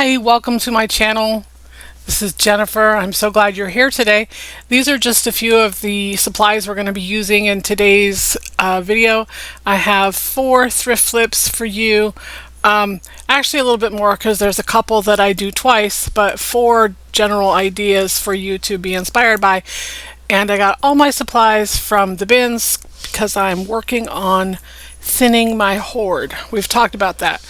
Hi, welcome to my channel. This is Jennifer. I'm so glad you're here today. These are just a few of the supplies we're going to be using in today's video. I have 4 thrift flips for you. Actually a little bit more because there's a couple that I do twice, but 4 general ideas for you to be inspired by. And I got all my supplies from the bins because I'm working on thinning my hoard. We've talked about that.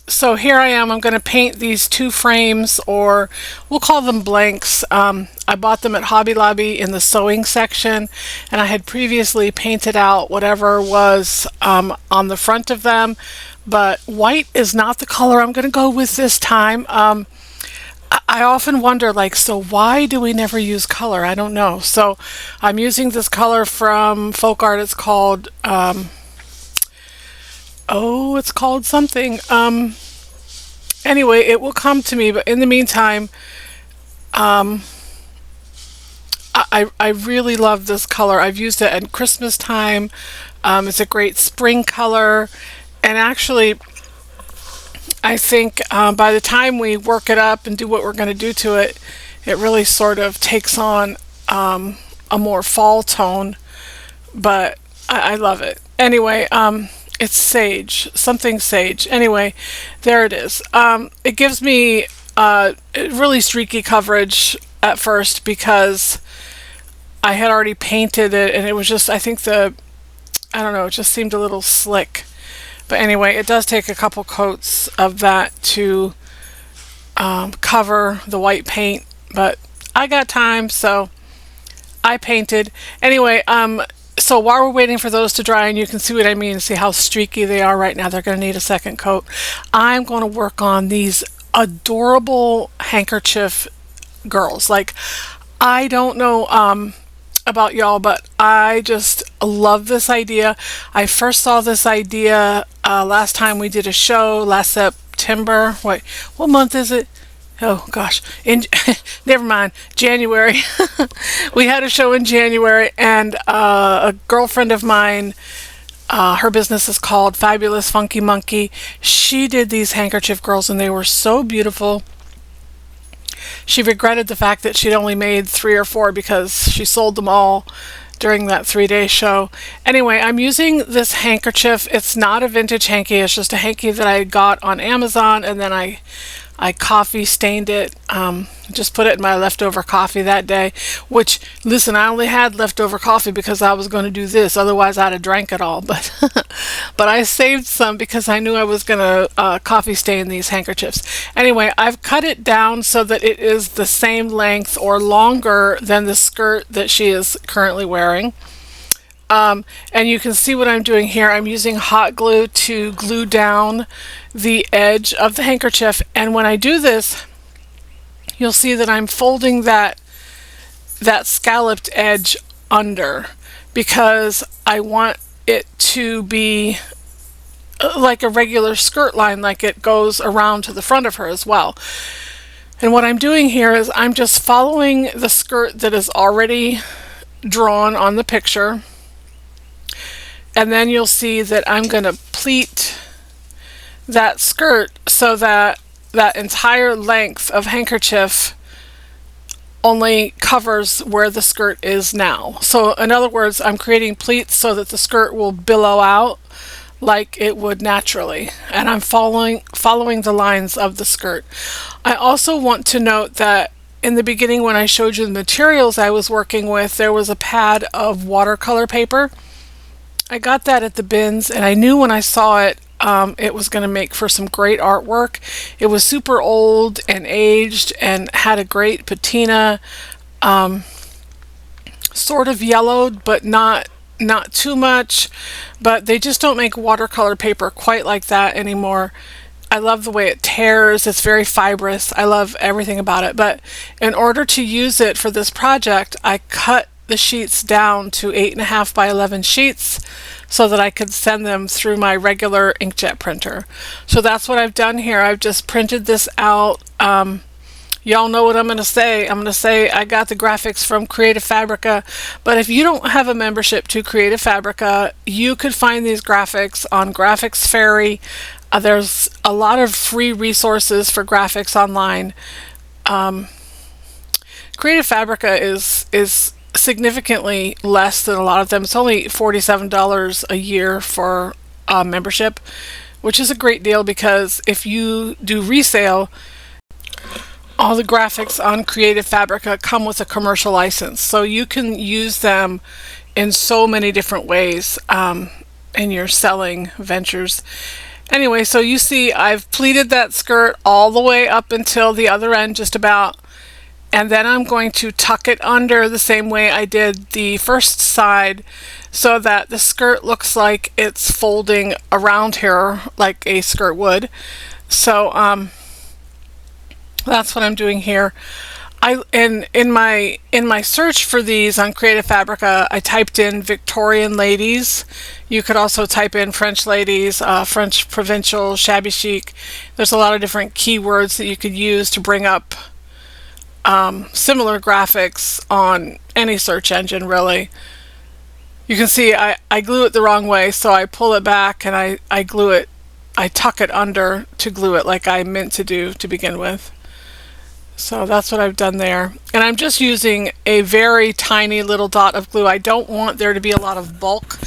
So here I am. I'm going to paint these 2 frames, or we'll call them blanks. I bought them at Hobby Lobby in the sewing section, and I had previously painted out whatever was on the front of them, but white is not the color I'm going to go with this time. I often wonder, like, so why do we never use color? I don't know. So I'm using this color from Folk Art. It's called it's called something. Anyway, it will come to me, but in the meantime, I really love this color. I've used it at Christmas time. It's a great spring color, and actually, I think by the time we work it up and do what we're going to do to it, it really sort of takes on a more fall tone, but I love it. Anyway, it's sage, something sage. Anyway, there it is. It gives me really streaky coverage at first because I had already painted it, and it was just, I think I don't know, it just seemed a little slick. But anyway, it does take a couple coats of that to cover the white paint, but I got time, so I painted. Anyway, so while we're waiting for those to dry, and you can see what I mean, see how streaky they are right now, they're going to need a second coat. I'm going to work on these adorable handkerchief girls. Like, I don't know about y'all, but I just love this idea. I first saw this idea last time we did a show, last September. Wait, what month is it? Oh gosh, never mind, January. We had a show in January, and a girlfriend of mine, her business is called Fabulous Funky Monkey. She did these handkerchief girls, and they were so beautiful. She regretted the fact that she'd only made 3 or 4 because she sold them all during that 3-day show. Anyway, I'm using this handkerchief. It's not a vintage hanky, it's just a hanky that I got on Amazon, and then I coffee stained it, just put it in my leftover coffee that day, which, listen, I only had leftover coffee because I was going to do this, otherwise I'd have drank it all, but but I saved some because I knew I was going to coffee stain these handkerchiefs. Anyway, I've cut it down so that it is the same length or longer than the skirt that she is currently wearing. And you can see what I'm doing here. I'm using hot glue to glue down the edge of the handkerchief, and when I do this, you'll see that I'm folding that scalloped edge under because I want it to be like a regular skirt line, like it goes around to the front of her as well. And what I'm doing here is I'm just following the skirt that is already drawn on the picture. And then you'll see that I'm going to pleat that skirt so that that entire length of handkerchief only covers where the skirt is now. So in other words, I'm creating pleats so that the skirt will billow out like it would naturally. And I'm following the lines of the skirt. I also want to note that in the beginning, when I showed you the materials I was working with, there was a pad of watercolor paper. I got that at the bins, and I knew when I saw it, it was going to make for some great artwork. It was super old and aged and had a great patina, sort of yellowed, but not too much. But they just don't make watercolor paper quite like that anymore. I love the way it tears. It's very fibrous. I love everything about it. But in order to use it for this project, I cut the sheets down to 8.5 by 11 sheets so that I could send them through my regular inkjet printer. So that's what I've done here. I've just printed this out. Y'all know what I'm going to say. I'm going to say I got the graphics from Creative Fabrica, but if you don't have a membership to Creative Fabrica, you could find these graphics on Graphics Fairy. There's a lot of free resources for graphics online. Creative Fabrica is significantly less than a lot of them. It's only $47 a year for membership, which is a great deal because if you do resale, all the graphics on Creative Fabrica come with a commercial license, so you can use them in so many different ways in your selling ventures. Anyway, so you see I've pleated that skirt all the way up until the other end just about, and then I'm going to tuck it under the same way I did the first side so that the skirt looks like it's folding around here like a skirt would. So that's what I'm doing here. In my search for these on Creative Fabrica, I typed in Victorian ladies. You could also type in French ladies, French provincial, shabby chic. There's a lot of different keywords that you could use to bring up similar graphics on any search engine, really. You can see I glue it the wrong way, so I pull it back and I glue it, I tuck it under to glue it like I meant to do to begin with. So that's what I've done there. And I'm just using a very tiny little dot of glue. I don't want there to be a lot of bulk.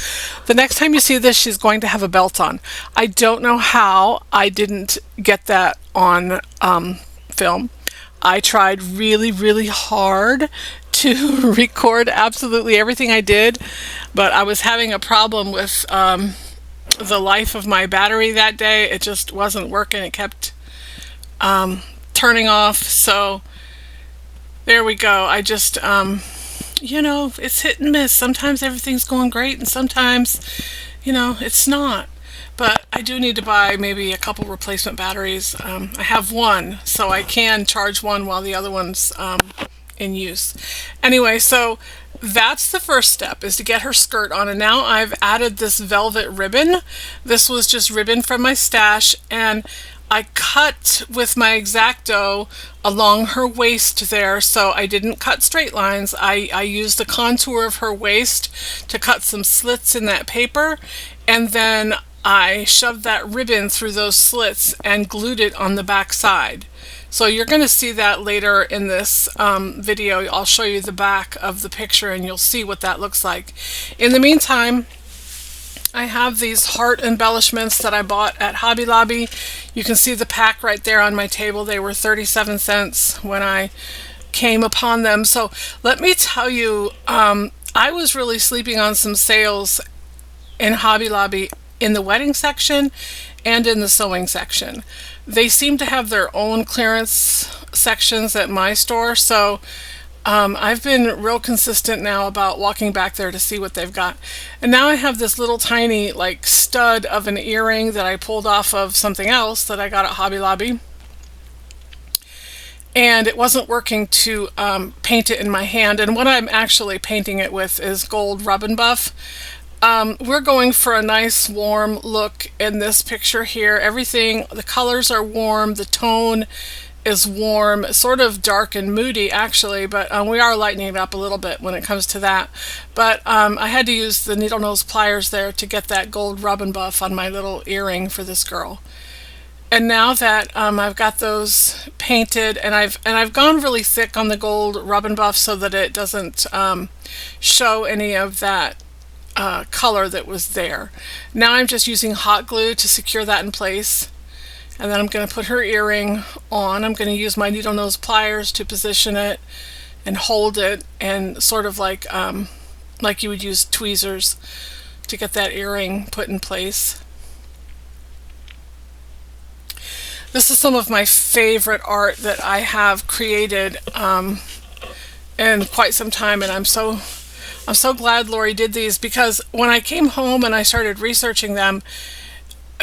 The next time you see this, she's going to have a belt on. I don't know how I didn't get that on film. I tried really, really hard to record absolutely everything I did, but I was having a problem with the life of my battery that day. It just wasn't working. It kept turning off. So there we go. I just it's hit and miss. Sometimes everything's going great and sometimes it's not. But I do need to buy maybe a couple replacement batteries. I have one, so I can charge one while the other one's in use. Anyway, so that's the first step, is to get her skirt on. And now I've added this velvet ribbon. This was just ribbon from my stash, and I cut with my X-Acto along her waist there, so I didn't cut straight lines. I used the contour of her waist to cut some slits in that paper, and then I shoved that ribbon through those slits and glued it on the back side. So you're going to see that later in this video. I'll show you the back of the picture and you'll see what that looks like. In the meantime, I have these heart embellishments that I bought at Hobby Lobby. You can see the pack right there on my table. They were 37 cents when I came upon them. So let me tell you, I was really sleeping on some sales in Hobby Lobby in the wedding section and in the sewing section. They seem to have their own clearance sections at my store, so I've been real consistent now about walking back there to see what they've got. And now I have this little tiny like stud of an earring that I pulled off of something else that I got at Hobby Lobby, and it wasn't working to paint it in my hand. And what I'm actually painting it with is gold Rub and Buff. We're going for a nice warm look in this picture here. Everything, the colors are warm, the tone is warm, sort of dark and moody actually, but we are lightening it up a little bit when it comes to that. But I had to use the needle nose pliers there to get that gold Rub and Buff on my little earring for this girl. And now that I've got those painted, and I've gone really thick on the gold Rub and Buff so that it doesn't show any of that color that was there. Now I'm just using hot glue to secure that in place, and then I'm going to put her earring on. I'm going to use my needle nose pliers to position it and hold it, and sort of like you would use tweezers to get that earring put in place. This is some of my favorite art that I have created in quite some time, and I'm so glad Lori did these, because when I came home and I started researching them,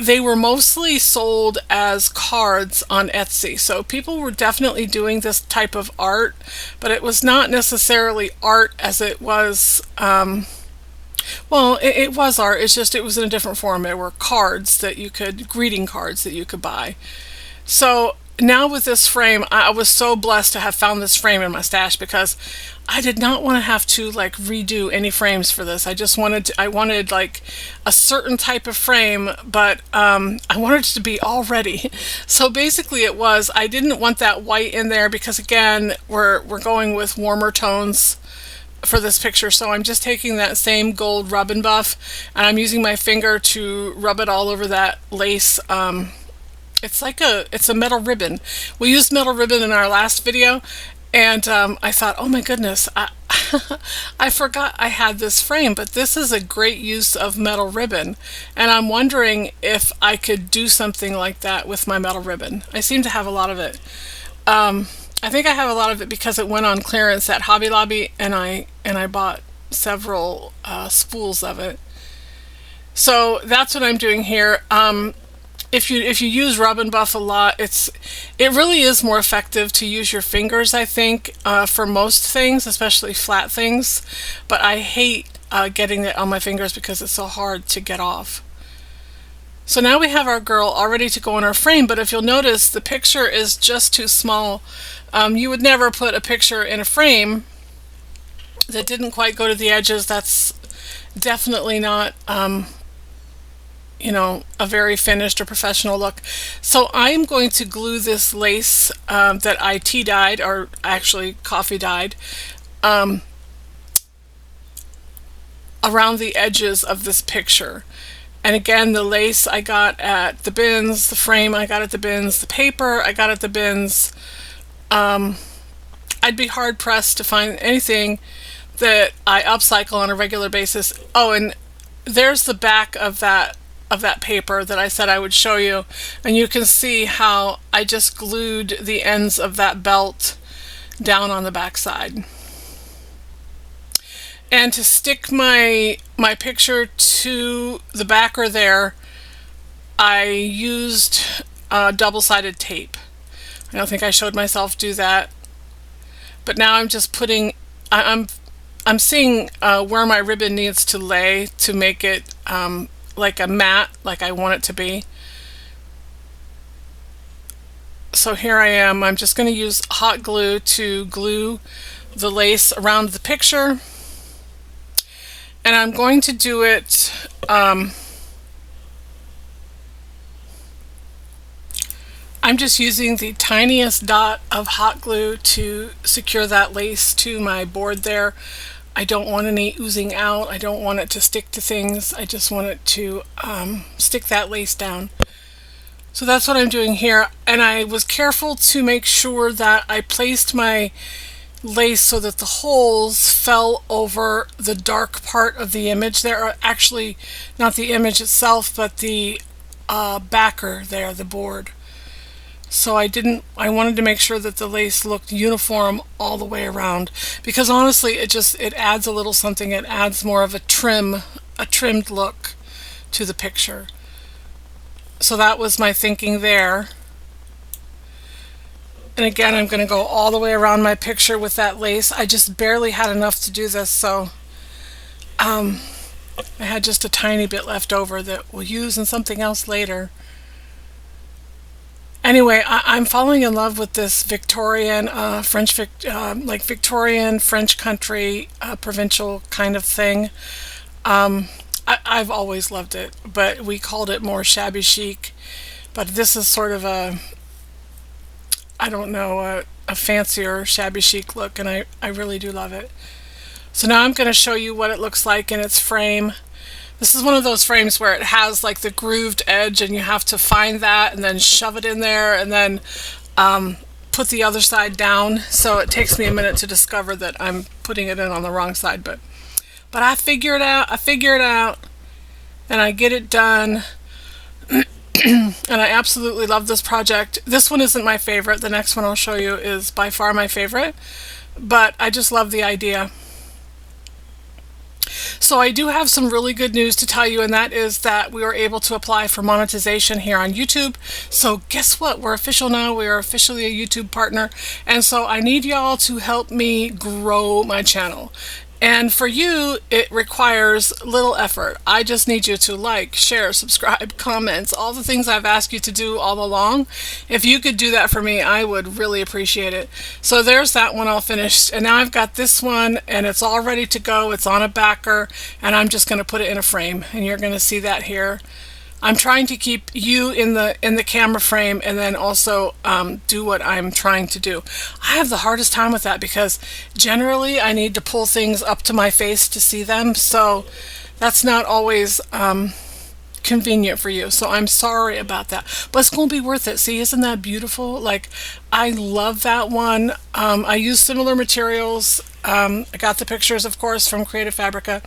they were mostly sold as cards on Etsy. So people were definitely doing this type of art, but it was not necessarily art as it was, well, it was art, it's just it was in a different form. There were cards that you could, greeting cards that you could buy. So now with this frame, I was so blessed to have found this frame in my stash, because I did not want to have to like redo any frames for this. I wanted like a certain type of frame, but I wanted it to be all ready. So basically I didn't want that white in there, because again, we're going with warmer tones for this picture. So I'm just taking that same gold rub and buff, and I'm using my finger to rub it all over that lace. It's a metal ribbon. We used metal ribbon in our last video, and I thought, oh my goodness, I forgot I had this frame, but this is a great use of metal ribbon, and I'm wondering if I could do something like that with my metal ribbon. I seem to have a lot of it. I think I have a lot of it because it went on clearance at Hobby Lobby, and I bought several spools of it. So that's what I'm doing here. If you use rub and buff a lot, it really is more effective to use your fingers, I think, for most things, especially flat things. But I hate getting it on my fingers because it's so hard to get off. So now we have our girl all ready to go in our frame, but if you'll notice, the picture is just too small. You would never put a picture in a frame that didn't quite go to the edges. That's definitely not a very finished or professional look. So I'm going to glue this lace that I tea dyed, or actually coffee dyed, around the edges of this picture. And again, the lace I got at the bins, the frame I got at the bins, the paper I got at the bins. I'd be hard pressed to find anything that I upcycle on a regular basis. Oh, and there's the back of that paper that I said I would show you, and you can see how I just glued the ends of that belt down on the back side. And to stick my picture to the backer there, I used double-sided tape. I don't think I showed myself do that, but now I'm just putting, I'm seeing where my ribbon needs to lay to make it like a mat, like I want it to be. So here I am. I'm just going to use hot glue to glue the lace around the picture, and I'm going to do it I'm just using the tiniest dot of hot glue to secure that lace to my board there. I don't want any oozing out. I don't want it to stick to things. I just want it to stick that lace down. So that's what I'm doing here. And I was careful to make sure that I placed my lace so that the holes fell over the dark part of the image. There are actually not the image itself, but the backer there, the board. So I wanted to make sure that the lace looked uniform all the way around, because honestly it adds a little something. It adds more of a trimmed look to the picture. So that was my thinking there. And again, I'm going to go all the way around my picture with that lace. I just barely had enough to do this, so I had just a tiny bit left over that we'll use in something else later. Anyway, I'm falling in love with this Victorian, Victorian French country, provincial kind of thing. I've always loved it, but we called it more shabby chic. But this is sort of a fancier shabby chic look, and I really do love it. So now I'm going to show you what it looks like in its frame. This is one of those frames where it has like the grooved edge, and you have to find that and then shove it in there and then put the other side down. So it takes me a minute to discover that I'm putting it in on the wrong side, but I figure it out and I get it done. And I absolutely love this project. This one isn't my favorite. The next one I'll show you is by far my favorite, but I just love the idea. So I do have some really good news to tell you, and that is that we were able to apply for monetization here on YouTube. So guess what? We're official now. We are officially a YouTube partner, and so I need y'all to help me grow my channel. And for you, it requires little effort. I just need you to like, share, subscribe, comments, all the things I've asked you to do all along. If you could do that for me, I would really appreciate it. So there's that one all finished. And now I've got this one and it's all ready to go. It's on a backer and I'm just going to put it in a frame. And you're going to see that here. I'm trying to keep you in the camera frame and then also do what I'm trying to do. I have the hardest time with that because generally I need to pull things up to my face to see them, so that's not always convenient for you. So I'm sorry about that, but it's going to be worth it. See, isn't that beautiful? Like, I love that one. I use similar materials. I got the pictures, of course, from Creative Fabrica.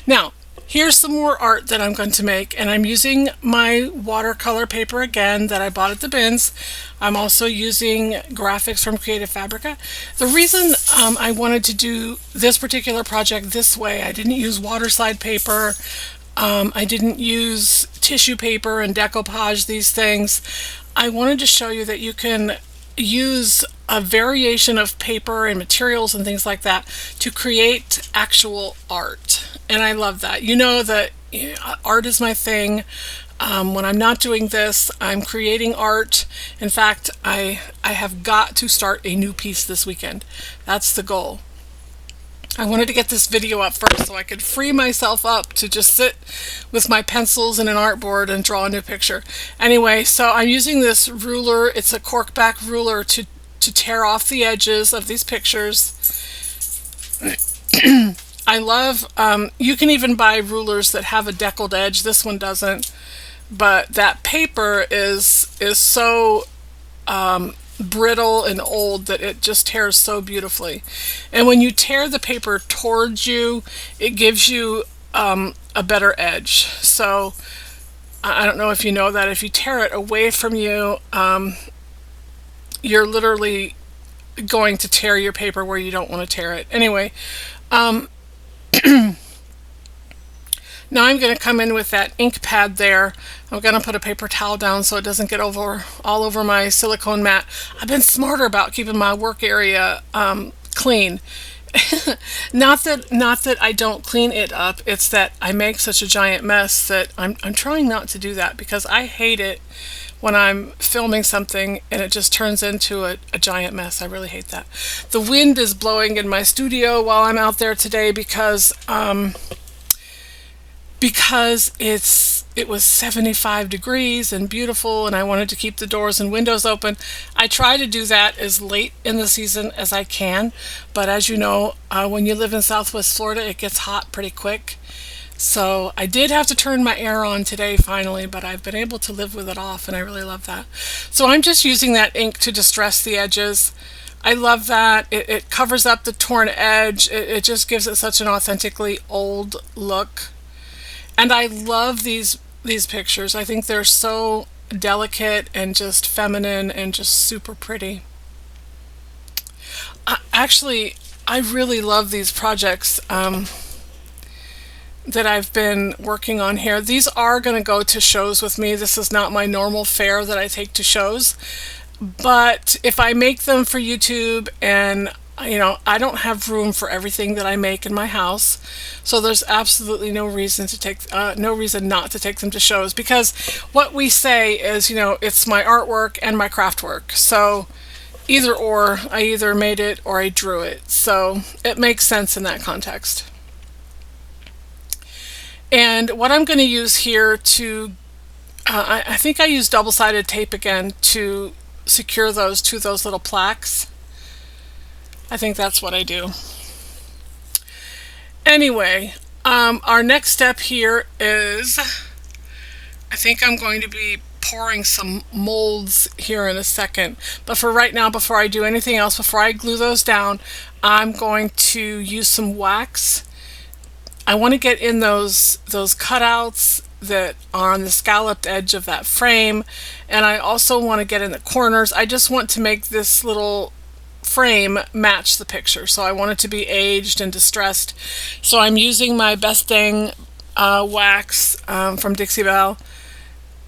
Now, here's some more art that I'm going to make, and I'm using my watercolor paper again that I bought at the bins. I'm also using graphics from Creative Fabrica. The reason I wanted to do this particular project this way, I didn't use waterslide paper, I didn't use tissue paper and decoupage, these things. I wanted to show you that you can use a variation of paper and materials and things like that to create actual art. And I love that. You know that art is my thing. When I'm not doing this, I'm creating art. In fact, I have got to start a new piece this weekend. That's the goal. I wanted to get this video up first so I could free myself up to just sit with my pencils and an artboard and draw a new picture. Anyway, so I'm using this ruler. It's a corkback ruler to tear off the edges of these pictures. I love, you can even buy rulers that have a deckled edge. This one doesn't, but that paper is so brittle and old that it just tears so beautifully. And when you tear the paper towards you, it gives you a better edge. So I don't know if you know that. If you tear it away from you, you're literally going to tear your paper where you don't want to tear it. Anyway, now I'm going to come in with that ink pad there. I'm going to put a paper towel down so it doesn't get all over my silicone mat. I've been smarter about keeping my work area clean. Not that I don't clean it up, it's that I make such a giant mess that I'm trying not to do that because I hate it when I'm filming something and it just turns into a giant mess. I really hate that. The wind is blowing in my studio while I'm out there today because it was 75 degrees and beautiful and I wanted to keep the doors and windows open. I try to do that as late in the season as I can, but as you know, when you live in Southwest Florida, it gets hot pretty quick. So I did have to turn my air on today finally, but I've been able to live with it off and I really love that. So I'm just using that ink to distress the edges. I love that. It covers up the torn edge. It just gives it such an authentically old look. And I love these pictures. I think they're so delicate and just feminine and just super pretty. I really love these projects that I've been working on here. These are going to go to shows with me. This is not my normal fare that I take to shows. But if I make them for YouTube and I don't have room for everything that I make in my house, so there's absolutely no reason not to take them to shows, because what we say is, it's my artwork and my craft work. So either or, I either made it or I drew it. So it makes sense in that context. And what I'm going to use here to, I think I used double-sided tape again to secure those to those little plaques. I think that's what I do. Anyway, our next step here is, I think I'm going to be pouring some molds here in a second. But for right now, before I do anything else, before I glue those down, I'm going to use some wax. I want to get in those cutouts that are on the scalloped edge of that frame, and I also want to get in the corners. I just want to make this little frame match the picture, so I want it to be aged and distressed. So I'm using my Best Dang wax from Dixie Belle.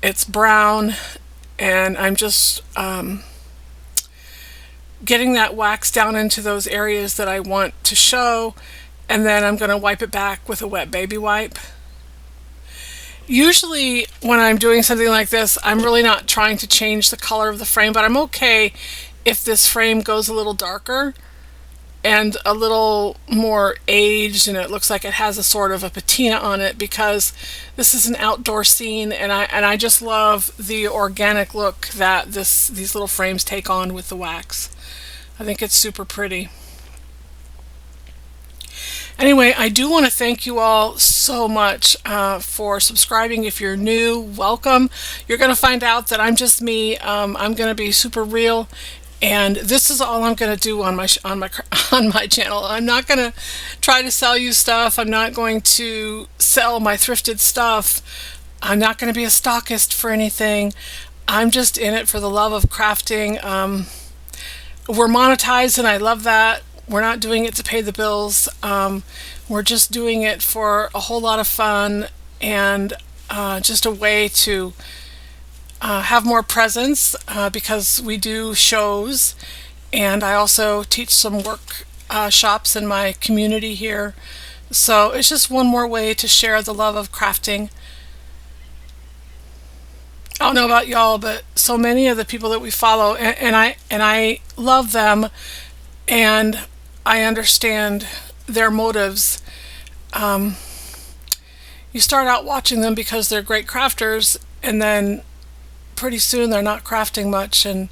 It's brown, and I'm just getting that wax down into those areas that I want to show. and then I'm going to wipe it back with a wet baby wipe. Usually when I'm doing something like this, I'm really not trying to change the color of the frame, but I'm okay if this frame goes a little darker and a little more aged and it looks like it has a sort of a patina on it, because this is an outdoor scene, and I just love the organic look that these little frames take on with the wax. I think it's super pretty. Anyway, I do want to thank you all so much for subscribing. If you're new, welcome. You're going to find out that I'm just me. I'm going to be super real, and this is all I'm going to do on my on my channel. I'm not going to try to sell you stuff. I'm not going to sell my thrifted stuff. I'm not going to be a stockist for anything. I'm just in it for the love of crafting. We're monetized, and I love that. We're not doing it to pay the bills. We're just doing it for a whole lot of fun, and just a way to have more presence, because we do shows, and I also teach some workshops in my community here. So it's just one more way to share the love of crafting. I don't know about y'all, but so many of the people that we follow, and I love them, and I understand their motives. You start out watching them because they're great crafters, and then pretty soon they're not crafting much, and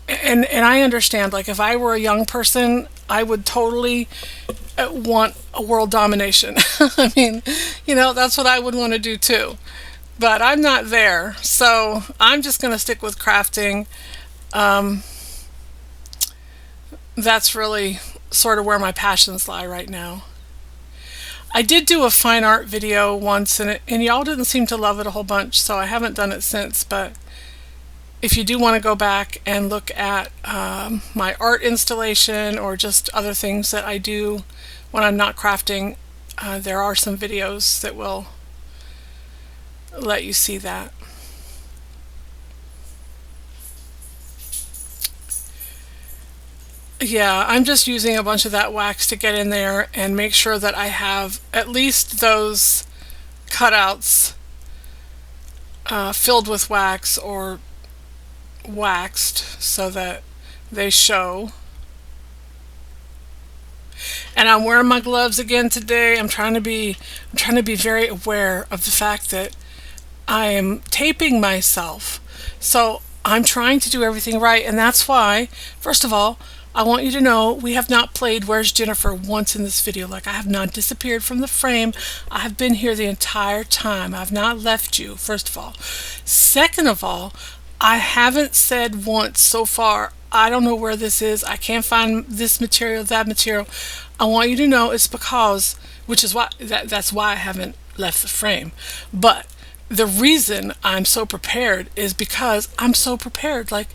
I understand. Like, if I were a young person, I would totally want a world domination. I mean, that's what I would want to do too. But I'm not there, so I'm just going to stick with crafting. That's really sort of where my passions lie right now. I did do a fine art video once, and y'all didn't seem to love it a whole bunch, so I haven't done it since. But if you do want to go back and look at my art installation, or just other things that I do when I'm not crafting, there are some videos that will let you see that. Yeah, I'm just using a bunch of that wax to get in there and make sure that I have at least those cutouts filled with wax or waxed so that they show. And I'm wearing my gloves again today. I'm trying to be very aware of the fact that I am taping myself. So I'm trying to do everything right, and that's why, first of all, I want you to know we have not played Where's Jennifer once in this video. Like, I have not disappeared from the frame. I have been here the entire time. I have not left you, first of all. Second of all, I haven't said once so far, I don't know where this is. I can't find this material, that material. I want you to know it's because, which is why, that's why I haven't left the frame. But the reason I'm so prepared is because I'm so prepared. Like,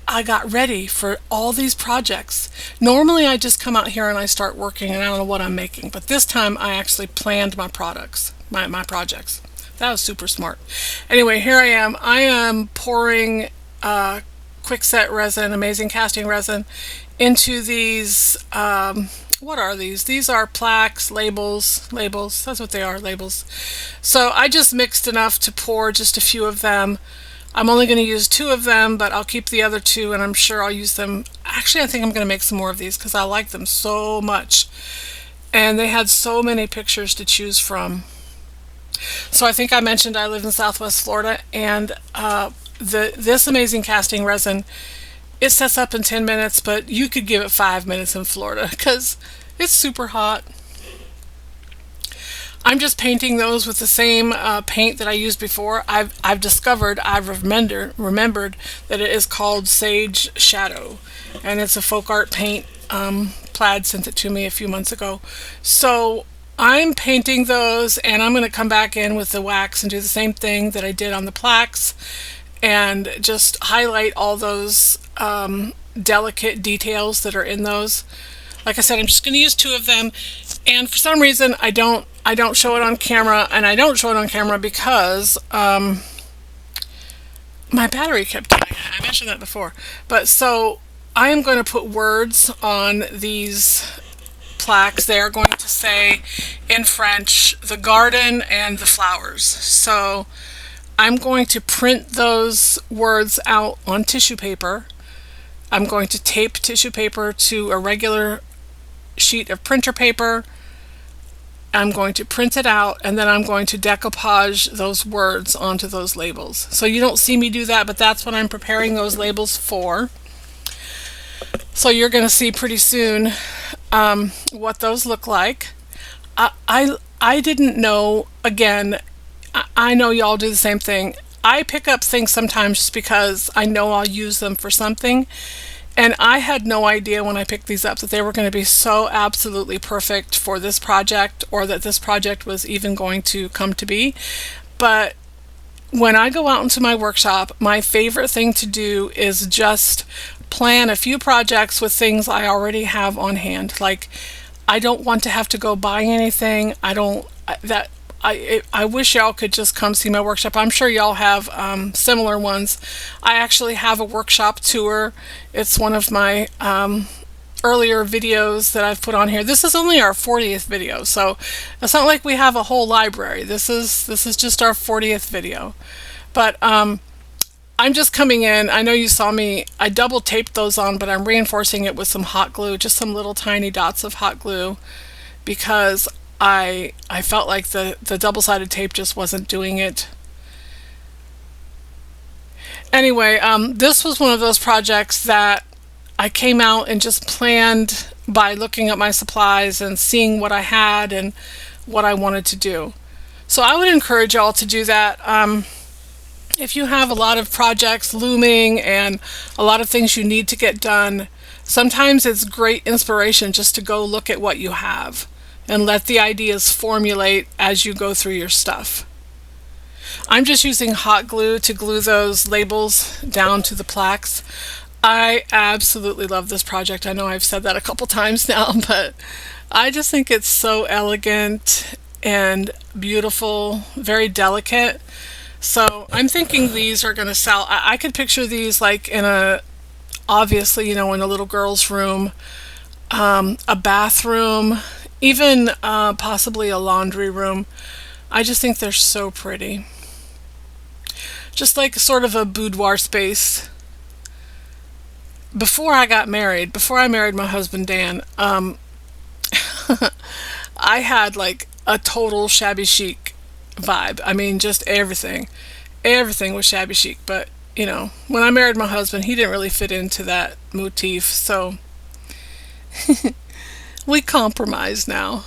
I got ready for all these projects. Normally I just come out here and I start working and I don't know what I'm making, but this time I actually planned my products, my projects. That was super smart. Anyway, here I am. I am pouring quickset resin, amazing casting resin, into these, what are these? These are plaques, labels, that's what they are, labels. So I just mixed enough to pour just a few of them. I'm only going to use 2 of them, but I'll keep the other 2, and I'm sure I'll use them. Actually, I think I'm going to make some more of these because I like them so much. And they had so many pictures to choose from. So I think I mentioned I live in Southwest Florida, and this amazing casting resin, it sets up in 10 minutes, but you could give it 5 minutes in Florida because it's super hot. I'm just painting those with the same paint that I used before. I've remembered that it is called Sage Shadow, and it's a folk art paint. Plaid sent it to me a few months ago. So I'm painting those, and I'm going to come back in with the wax and do the same thing that I did on the plaques, and just highlight all those delicate details that are in those. Like I said, I'm just going to use 2 of them, and for some reason I don't show it on camera, and I don't show it on camera because my battery kept dying. I mentioned that before. But so I am going to put words on these plaques, they are going to say in French, the garden and the flowers. So I'm going to print those words out on tissue paper. I'm going to tape tissue paper to a regular sheet of printer paper. I'm going to print it out, and then I'm going to decoupage those words onto those labels. So you don't see me do that, but that's what I'm preparing those labels for. So you're going to see pretty soon what those look like. I didn't know, again, I know y'all do the same thing. I pick up things sometimes just because I know I'll use them for something. And I had no idea when I picked these up that they were going to be so absolutely perfect for this project, or that this project was even going to come to be. But when I go out into my workshop, my favorite thing to do is just plan a few projects with things I already have on hand. Like, I don't want to have to go buy anything. I wish y'all could just come see my workshop. I'm sure y'all have similar ones. I actually have a workshop tour. It's one of my earlier videos that I've put on here. This is only our 40th video, so it's not like we have a whole library. This is just our 40th video. But I'm just coming in. I know you saw me. I double taped those on, but I'm reinforcing it with some hot glue, just some little tiny dots of hot glue, because I felt like the double-sided tape just wasn't doing it. Anyway, this was one of those projects that I came out and just planned by looking at my supplies and seeing what I had and what I wanted to do. So I would encourage y'all to do that. If you have a lot of projects looming and a lot of things you need to get done, sometimes it's great inspiration just to go look at what you have and let the ideas formulate as you go through your stuff. I'm just using hot glue to glue those labels down to the plaques. I absolutely love this project. I know I've said that a couple times now, but I just think it's so elegant and beautiful, very delicate. So I'm thinking these are going to sell. I could picture these like in a, obviously, in a little girl's room, a bathroom, even possibly a laundry room. I just think they're so pretty. Just like sort of a boudoir space. Before I got married, before I married my husband Dan, I had like a total shabby chic vibe. I mean, just everything. Everything was shabby chic. But, when I married my husband, he didn't really fit into that motif. So we compromise now,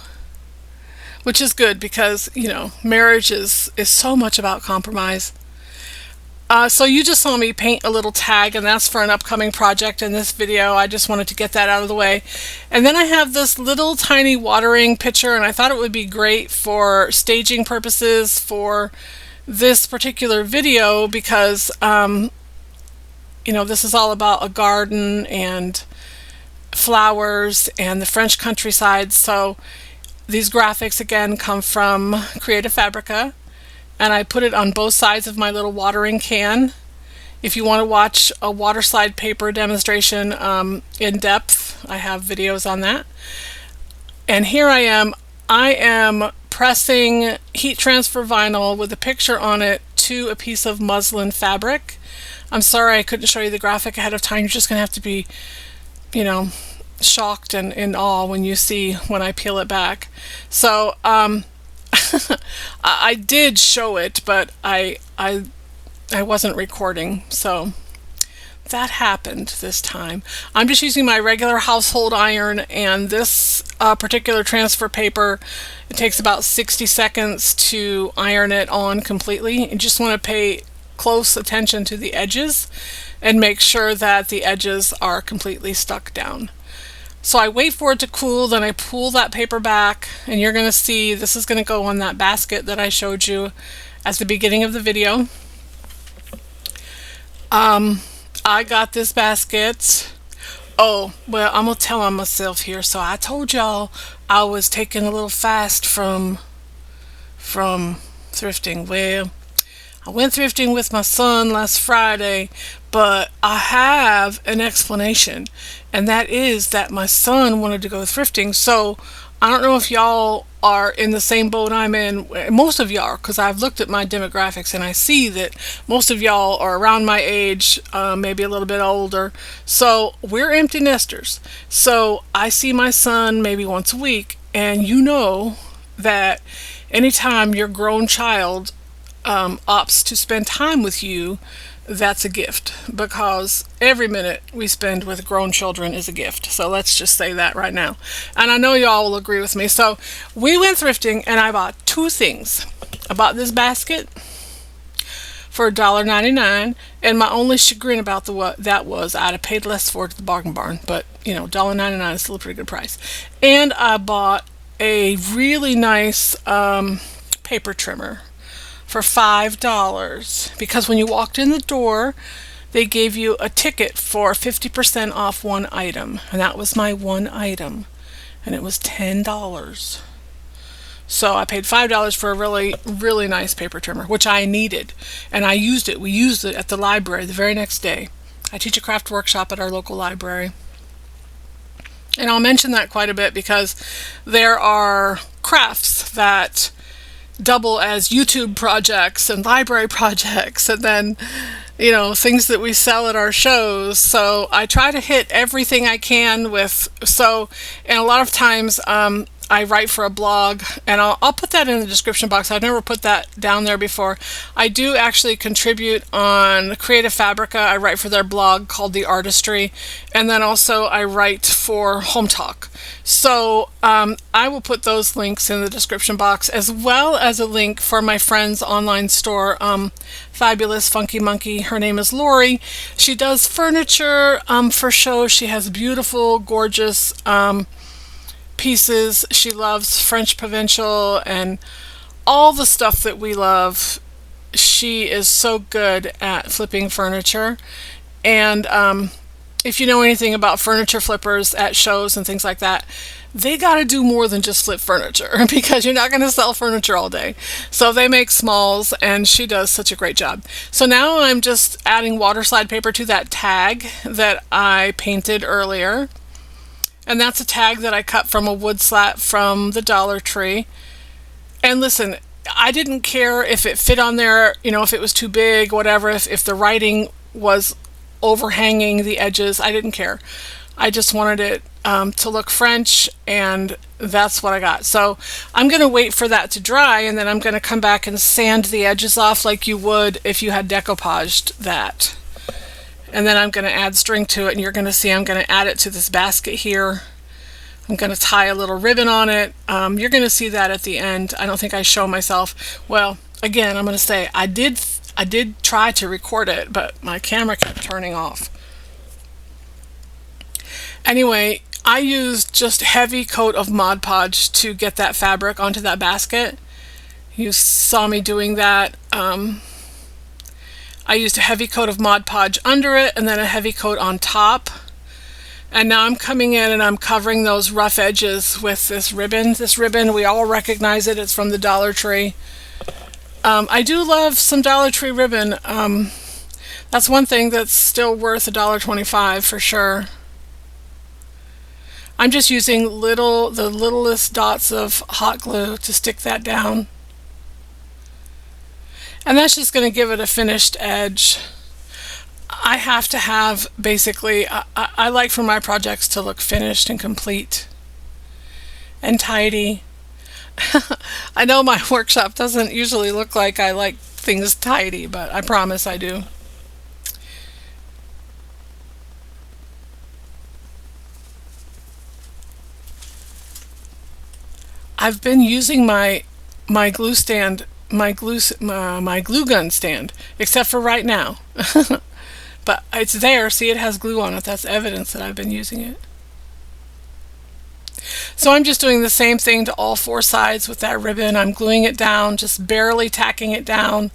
which is good because, marriage is so much about compromise. So you just saw me paint a little tag, and that's for an upcoming project in this video. I just wanted to get that out of the way. And then I have this little tiny watering pitcher, and I thought it would be great for staging purposes for this particular video because, this is all about a garden and flowers and the French countryside. So these graphics, again, come from Creative Fabrica. And I put it on both sides of my little watering can. If you want to watch a water slide paper demonstration in depth, I have videos on that. And here I am pressing heat transfer vinyl with a picture on it to a piece of muslin fabric. I'm sorry I couldn't show you the graphic ahead of time. You're just going to have to be, shocked and in awe when you see when I peel it back. So, I did show it, but I wasn't recording, so that happened this time. I'm just using my regular household iron, and this particular transfer paper, it takes about 60 seconds to iron it on completely. You just want to pay close attention to the edges and make sure that the edges are completely stuck down. So I wait for it to cool, then I pull that paper back, and you're going to see this is going to go on that basket that I showed you at the beginning of the video. I got this basket. Oh, well, I'm going to tell on myself here. So I told y'all I was taking a little fast from thrifting. Well, I went thrifting with my son last Friday, but I have an explanation, and that is that my son wanted to go thrifting. So I don't know if y'all are in the same boat I'm in. Most of y'all, because I've looked at my demographics and I see that most of y'all are around my age, maybe a little bit older. So we're empty nesters. So I see my son maybe once a week, and you know that anytime your grown child opts to spend time with you, that's a gift, because every minute we spend with grown children is a gift. So let's just say that right now. And I know y'all will agree with me. So we went thrifting and I bought two things. I bought this basket for $1.99, and my only chagrin about that was I'd have paid less for it at the bargain barn, but you know, $1.99 is still a pretty good price. And I bought a really nice paper trimmer for $5, because when you walked in the door they gave you a ticket for 50% off one item, and that was my one item, and it was $10. So I paid $5 for a really nice paper trimmer, which I needed, and I used it. We used it at the library the very next day. I teach a craft workshop at our local library, and I'll mention that quite a bit because there are crafts that double as YouTube projects and library projects, and then, you know, things that we sell at our shows. So I try to hit everything I can with, and a lot of times I write for a blog, and I'll put that in the description box. I've never put that down there before. I do actually contribute on Creative Fabrica. I write for their blog called The Artistry, and then also I write for Home Talk. So I will put those links in the description box, as well as a link for my friend's online store, Fabulous Funky Monkey. Her name is Lori. She does furniture for shows. She has beautiful, gorgeous pieces. She loves French Provincial and all the stuff that we love. She is so good at flipping furniture, and if you know anything about furniture flippers at shows and things like that, they got to do more than just flip furniture, because you're not going to sell furniture all day. So they make smalls, and she does such a great job. So now I'm just adding water slide paper to that tag that I painted earlier. And that's a tag that I cut from a wood slat from the Dollar Tree. And listen, I didn't care if it fit on there, you know, if it was too big, whatever, if the writing was overhanging the edges. I didn't care. I just wanted it to look French, and that's what I got. So I'm going to wait for that to dry, and then I'm going to come back and sand the edges off like you would if you had decoupaged that. And then I'm going to add string to it, and you're going to see I'm going to add it to this basket here. I'm going to tie a little ribbon on it. You're going to see that at the end. I don't think I show myself. Well, again, I'm going to say I did try to record it, but my camera kept turning off. Anyway, I used just a heavy coat of Mod Podge to get that fabric onto that basket. You saw me doing that. I used a heavy coat of Mod Podge under it, and then a heavy coat on top. And now I'm coming in and I'm covering those rough edges with this ribbon. This ribbon, we all recognize it. It's from the Dollar Tree. I do love some Dollar Tree ribbon. That's one thing that's still worth $1.25 for sure. I'm just using the littlest dots of hot glue to stick that down. And that's just going to give it a finished edge. I have to have, basically, I like for my projects to look finished and complete and tidy. I know my workshop doesn't usually look like I like things tidy, but I promise I do. I've been using my glue stand, my glue gun stand, except for right now. But it's there. See, it has glue on it. That's evidence that I've been using it. So I'm just doing the same thing to all four sides with that ribbon. I'm gluing it down, just barely tacking it down.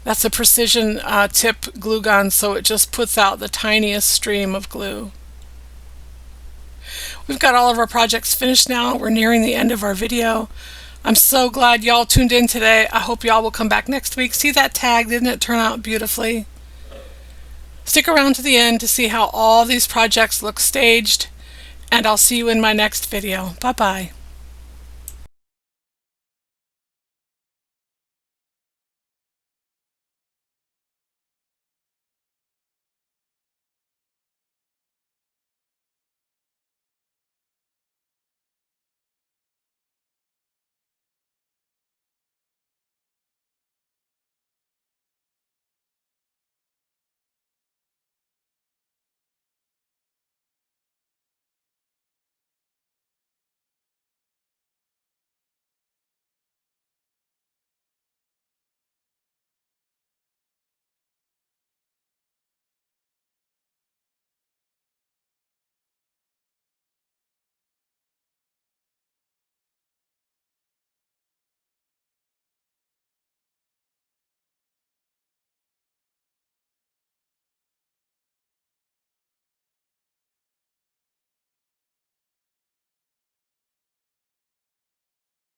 That's a precision tip glue gun, so it just puts out the tiniest stream of glue. We've got all of our projects finished now. We're nearing the end of our video. I'm so glad y'all tuned in today. I hope y'all will come back next week. See that tag? Didn't it turn out beautifully? Stick around to the end to see how all these projects look staged, and I'll see you in my next video. Bye bye.